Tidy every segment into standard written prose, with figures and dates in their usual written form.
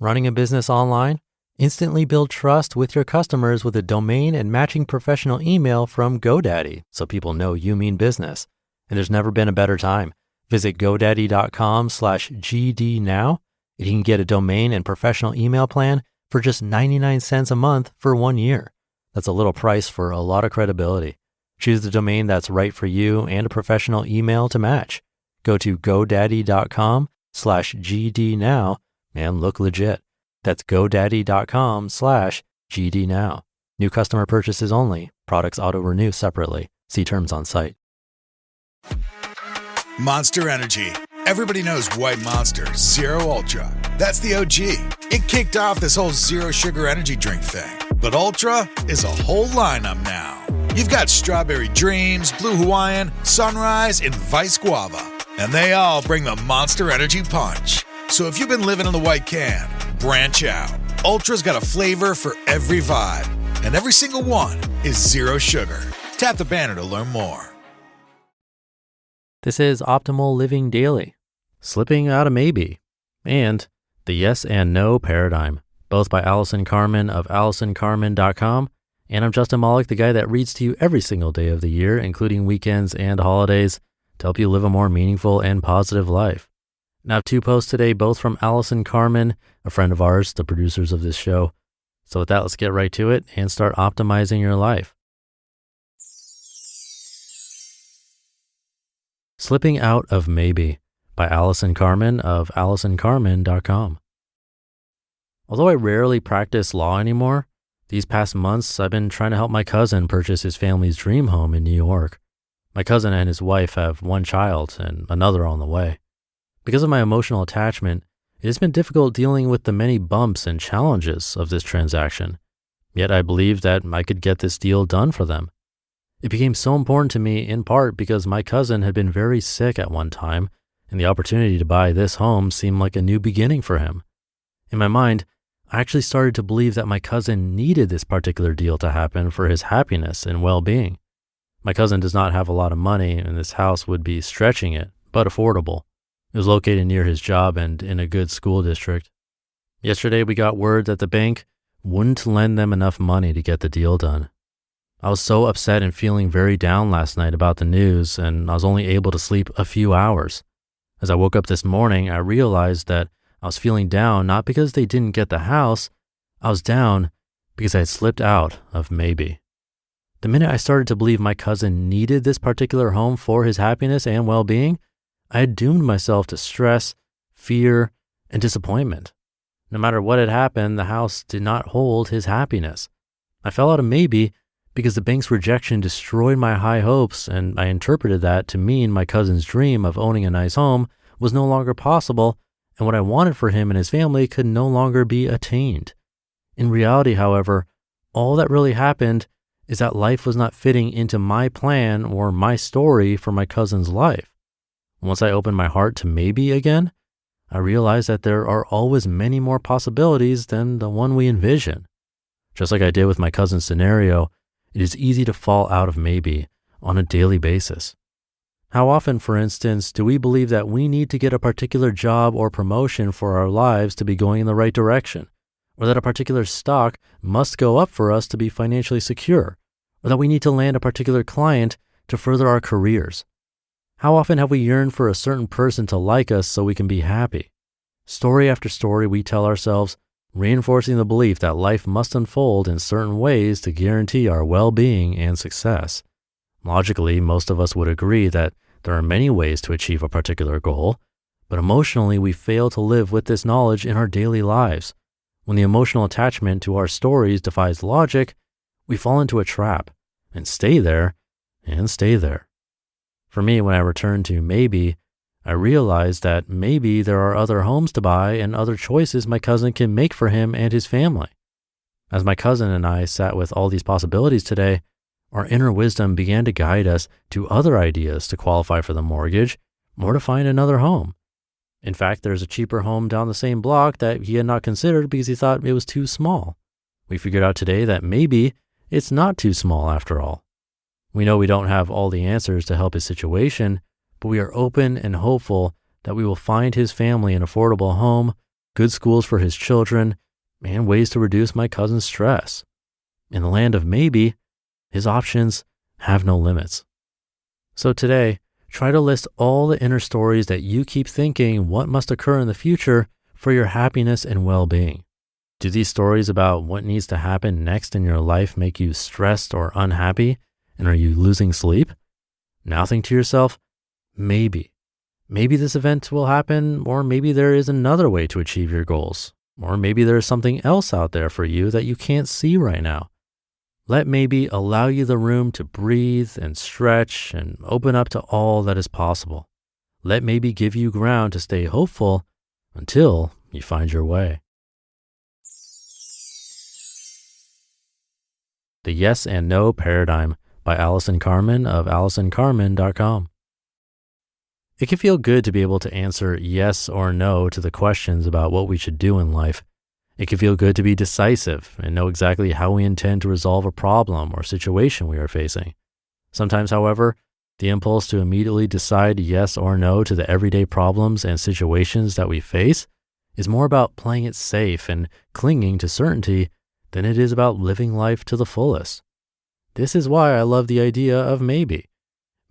Running a business online? Instantly build trust with your customers with a domain and matching professional email from GoDaddy so people know you mean business. And there's never been a better time. Visit GoDaddy.com/GD now, and you can get a domain and professional email plan for just 99 cents a month for 1 year. That's a little price for a lot of credibility. Choose the domain that's right for you and a professional email to match. Go to GoDaddy.com/GD now and look legit. That's GoDaddy.com/GD now. New customer purchases only. Products auto-renew separately. See terms on site. Monster Energy. Everybody knows White Monster Zero Ultra. That's the OG. It kicked off this whole zero sugar energy drink thing. But Ultra is a whole lineup now. You've got Strawberry Dreams, Blue Hawaiian, Sunrise, and Vice Guava. And they all bring the Monster Energy punch. So if you've been living in the white can, branch out. Ultra's got a flavor for every vibe. And every single one is zero sugar. Tap the banner to learn more. This is Optimal Living Daily, Slipping Out of Maybe, and The Yes and No Paradigm, both by Allison Carmen of AllisonCarmen.com. And I'm Justin Malik, the guy that reads to you every single day of the year, including weekends and holidays, to help you live a more meaningful and positive life. Now, I have 2 posts today, both from Allison Carmen, a friend of ours, the producers of this show. So with that, let's get right to it and start optimizing your life. Slipping Out of Maybe by Allison Carmen of AllisonCarmen.com. Although I rarely practice law anymore, these past months I've been trying to help my cousin purchase his family's dream home in New York. My cousin and his wife have 1 child and another on the way. Because of my emotional attachment, it has been difficult dealing with the many bumps and challenges of this transaction. Yet I believed that I could get this deal done for them. It became so important to me in part because my cousin had been very sick at one time, and the opportunity to buy this home seemed like a new beginning for him. In my mind, I actually started to believe that my cousin needed this particular deal to happen for his happiness and well-being. My cousin does not have a lot of money, and this house would be stretching it, but affordable. It was located near his job and in a good school district. Yesterday, we got word that the bank wouldn't lend them enough money to get the deal done. I was so upset and feeling very down last night about the news, and I was only able to sleep a few hours. As I woke up this morning, I realized that I was feeling down not because they didn't get the house. I was down because I had slipped out of maybe. The minute I started to believe my cousin needed this particular home for his happiness and well-being, I had doomed myself to stress, fear, and disappointment. No matter what had happened, the house did not hold his happiness. I fell out of maybe because the bank's rejection destroyed my high hopes, and I interpreted that to mean my cousin's dream of owning a nice home was no longer possible, and what I wanted for him and his family could no longer be attained. In reality, however, all that really happened is that life was not fitting into my plan or my story for my cousin's life. Once I opened my heart to maybe again, I realized that there are always many more possibilities than the one we envision. Just like I did with my cousin's scenario, it is easy to fall out of maybe on a daily basis. How often, for instance, do we believe that we need to get a particular job or promotion for our lives to be going in the right direction, or that a particular stock must go up for us to be financially secure, or that we need to land a particular client to further our careers? How often have we yearned for a certain person to like us so we can be happy? Story after story we tell ourselves, reinforcing the belief that life must unfold in certain ways to guarantee our well-being and success. Logically, most of us would agree that there are many ways to achieve a particular goal, but emotionally we fail to live with this knowledge in our daily lives. When the emotional attachment to our stories defies logic, we fall into a trap and stay there and stay there. For me, when I returned to maybe, I realized that maybe there are other homes to buy and other choices my cousin can make for him and his family. As my cousin and I sat with all these possibilities today, our inner wisdom began to guide us to other ideas to qualify for the mortgage or to find another home. In fact, there's a cheaper home down the same block that he had not considered because he thought it was too small. We figured out today that maybe it's not too small after all. We know we don't have all the answers to help his situation, but we are open and hopeful that we will find his family an affordable home, good schools for his children, and ways to reduce my cousin's stress. In the land of maybe, his options have no limits. So today, try to list all the inner stories that you keep thinking what must occur in the future for your happiness and well-being. Do these stories about what needs to happen next in your life make you stressed or unhappy? And are you losing sleep? Now think to yourself, maybe. Maybe this event will happen, or maybe there is another way to achieve your goals. Or maybe there's something else out there for you that you can't see right now. Let maybe allow you the room to breathe and stretch and open up to all that is possible. Let maybe give you ground to stay hopeful until you find your way. The Yes and No Paradigm by Allison Carmen of AllisonCarmen.com. It can feel good to be able to answer yes or no to the questions about what we should do in life. It can feel good to be decisive and know exactly how we intend to resolve a problem or situation we are facing. Sometimes, however, the impulse to immediately decide yes or no to the everyday problems and situations that we face is more about playing it safe and clinging to certainty than it is about living life to the fullest. This is why I love the idea of maybe.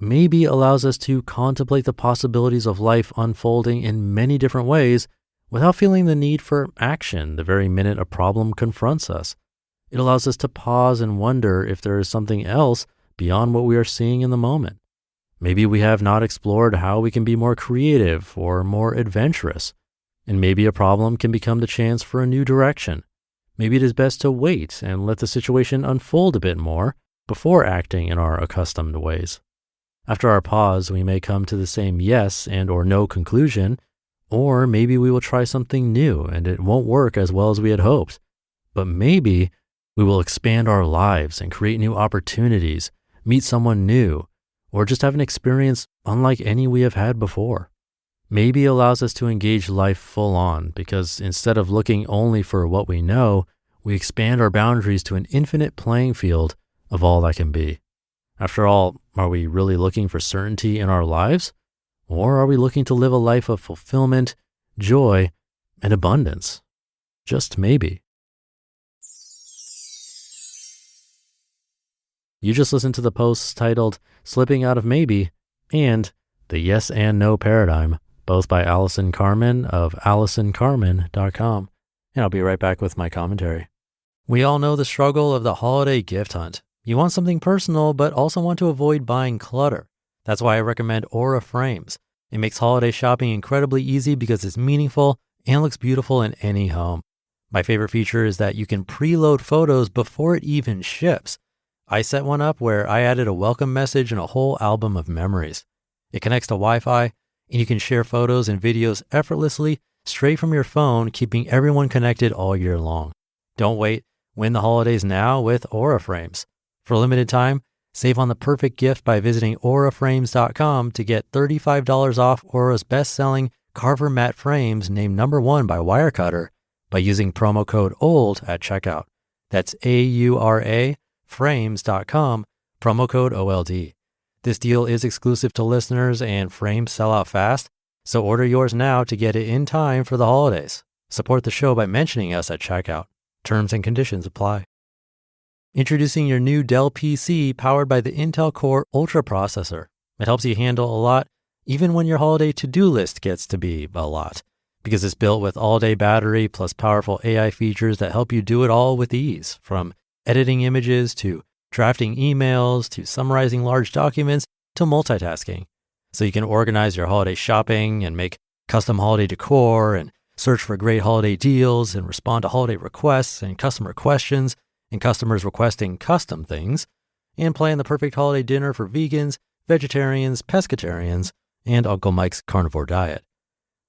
Maybe allows us to contemplate the possibilities of life unfolding in many different ways without feeling the need for action the very minute a problem confronts us. It allows us to pause and wonder if there is something else beyond what we are seeing in the moment. Maybe we have not explored how we can be more creative or more adventurous, and maybe a problem can become the chance for a new direction. Maybe it is best to wait and let the situation unfold a bit more before acting in our accustomed ways. After our pause, we may come to the same yes and or no conclusion, or maybe we will try something new and it won't work as well as we had hoped. But maybe we will expand our lives and create new opportunities, meet someone new, or just have an experience unlike any we have had before. Maybe allows us to engage life full on because instead of looking only for what we know, we expand our boundaries to an infinite playing field of all that can be. After all, are we really looking for certainty in our lives? Or are we looking to live a life of fulfillment, joy, and abundance? Just maybe. You just listened to the posts titled Slipping Out of Maybe and The Yes and No Paradigm, both by Allison Carmen of AllisonCarmen.com. And I'll be right back with my commentary. We all know the struggle of the holiday gift hunt. You want something personal, but also want to avoid buying clutter. That's why I recommend Aura Frames. It makes holiday shopping incredibly easy because it's meaningful and looks beautiful in any home. My favorite feature is that you can preload photos before it even ships. I set one up where I added a welcome message and a whole album of memories. It connects to Wi-Fi, and you can share photos and videos effortlessly straight from your phone, keeping everyone connected all year long. Don't wait. Win the holidays now with Aura Frames. For a limited time, save on the perfect gift by visiting auraframes.com to get $35 off Aura's best-selling Carver matte frames named #1 by Wirecutter by using promo code OLD at checkout. That's AURA frames.com, promo code OLD. This deal is exclusive to listeners and frames sell out fast, so order yours now to get it in time for the holidays. Support the show by mentioning us at checkout. Terms and conditions apply. Introducing your new Dell PC powered by the Intel Core Ultra processor. It helps you handle a lot, even when your holiday to-do list gets to be a lot, because it's built with all-day battery plus powerful AI features that help you do it all with ease, from editing images to drafting emails to summarizing large documents to multitasking. So you can organize your holiday shopping and make custom holiday decor and search for great holiday deals and respond to holiday requests and customer questions and customers requesting custom things, and plan the perfect holiday dinner for vegans, vegetarians, pescatarians, and Uncle Mike's carnivore diet.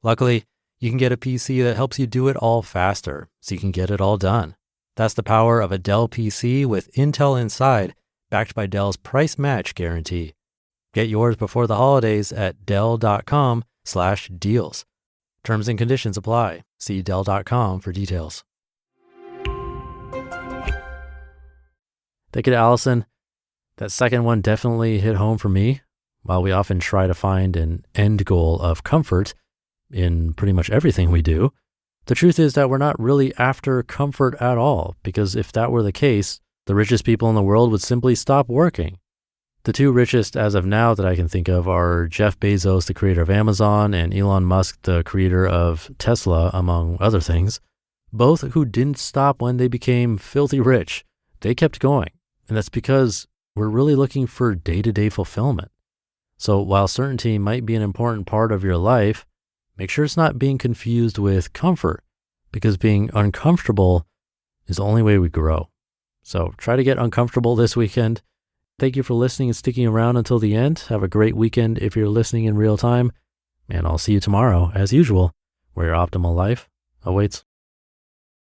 Luckily, you can get a PC that helps you do it all faster, so you can get it all done. That's the power of a Dell PC with Intel inside, backed by Dell's price match guarantee. Get yours before the holidays at dell.com/deals. Terms and conditions apply. See dell.com for details. Thank you to Allison. That second one definitely hit home for me. While we often try to find an end goal of comfort in pretty much everything we do, The truth is that we're not really after comfort at all, because if that were the case, the richest people in the world would simply stop working. The two richest as of now that I can think of are Jeff Bezos, the creator of Amazon, and Elon Musk, the creator of Tesla, among other things, both who didn't stop when they became filthy rich. They kept going, and that's because we're really looking for day-to-day fulfillment. So while certainty might be an important part of your life, make sure it's not being confused with comfort, because being uncomfortable is the only way we grow. So try to get uncomfortable this weekend. Thank you for listening and sticking around until the end. Have a great weekend if you're listening in real time. And I'll see you tomorrow, as usual, where your optimal life awaits.